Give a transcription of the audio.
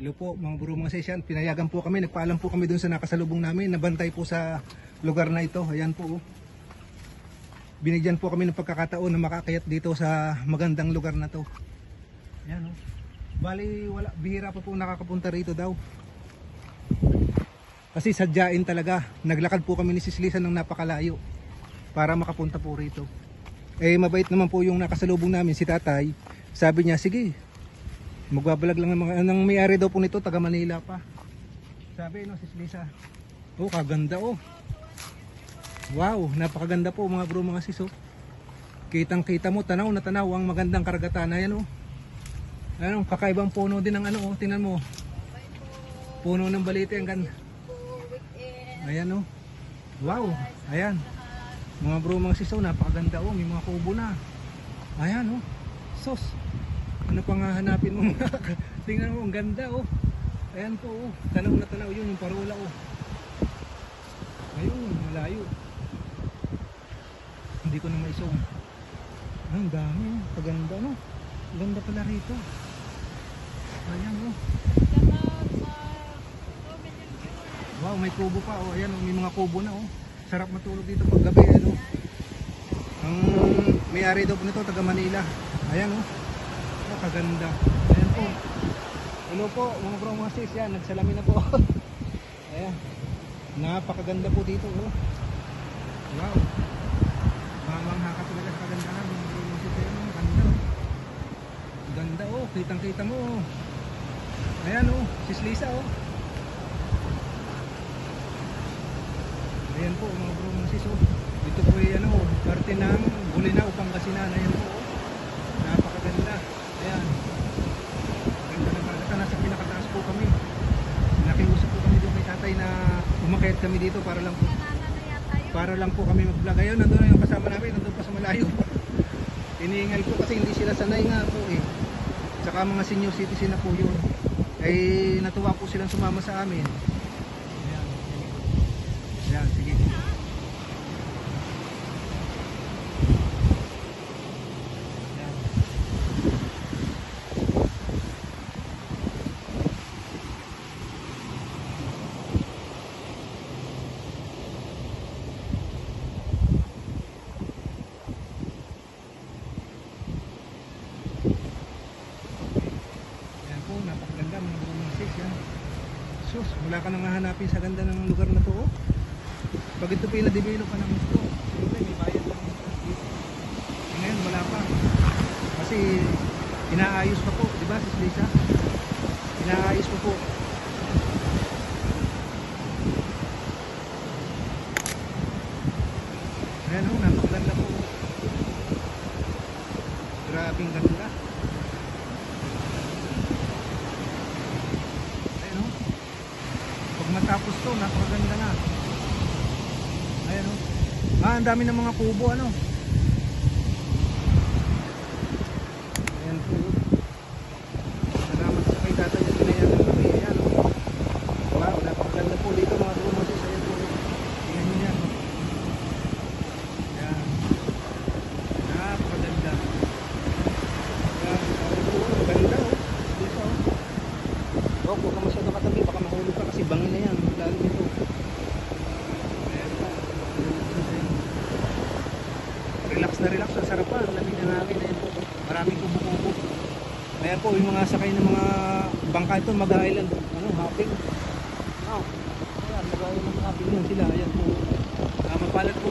Hello po mga bro mga sesyan, pinayagan po kami, nagpaalam po kami dun sa nakasalubong namin, nabantay po sa lugar na ito. Ayan po, binigyan po kami ng pagkakataon na makakayat dito sa magandang lugar na to. Ayan bali bihira pa po nakakapunta rito daw. Kasi sadyain talaga, naglakad po kami ni Sis Lisa ng napakalayo para makapunta po rito. Mabait naman po yung nakasalubong namin, si tatay. Sabi niya, sige, magbabalag lang ng may-ari daw po nito, taga Manila pa. Sabi Sis Lisa, kaganda wow, napakaganda po mga bro mga sis. Kitang kita mo, tanaw na tanaw ang magandang karagatan. Ayan kakaibang puno din ng tingnan mo, puno ng balite, ang ganda. Ayan wow, ayan mga bro mga sis, napakaganda may mga kubo na. Ayan sos, ano pang hanapin mo tingnan mo, ang ganda ayan po tanaw na tanaw, yun yung parola ayun, malayo, hindi ko na maisong. Ang dami paganda ganda pala rito. Ayan wow, may kubo pa ayan may mga kubo na sarap matulog dito pag gabi. Ang may-ari daw po nito taga Manila. Ayan kaganda. Ayan po. Hello po mga bro mga sis, yan nagsalamin na po. Ayan, napakaganda po dito wow, mamangha ka talaga sa kagandahan mga bro mga sis. Ayan ganda ganda kitang kita mo ayan Sis Lisa ayan po mga bro mga sis. Dito po ay parte ng Bolinao, Pangasinan. Ayan po napakaganda. Ayan ganda ng karagatan, nasa pinakataas po kami. Nakiusap po kami doon kay tatay na umakyat kami dito para lang po kami mag vlog. Ayun, nandun na yung kasama namin, nandun pa sa malayo. Iniingal po kasi hindi sila sanay nga po saka mga senior citizen na po yun, natuwa po silang sumama sa amin. Ayan, sige. Napakaganda mga bro mga sis. Sus, wala ka nang hahanapin sa ganda ng lugar na to pag ito pinadevelop pa ng gusto, siyempre may bayad lang dito. Ngayon wala pa kasi inaayos pa po, diba Sis Lisa? Inaayos pa po. Ayan napakaganda po, grabing ganda. Matapos to, napakaganda na. Ayan ang dami ng mga kubo ayan po. Salamat sa kay tatay na pinayagan kami. Ayan wow, napakaganda po dito mga trumosis. Ayan po, tingnan nyo yan ayan, napakaganda. Ayan po, maganda dito huwag ka masyado katabi, baka mahulog ka kasi bangin na yan, lalim ito. Relax na relax, ang sarap pa, lamig na namin. Ayan po, maraming kubo-kubo. Ayan po, yung mga sakay ng mga bangka ito, mag-island, hopping. Ayan, mag-island hopping yun sila. Ayan po, mapalad po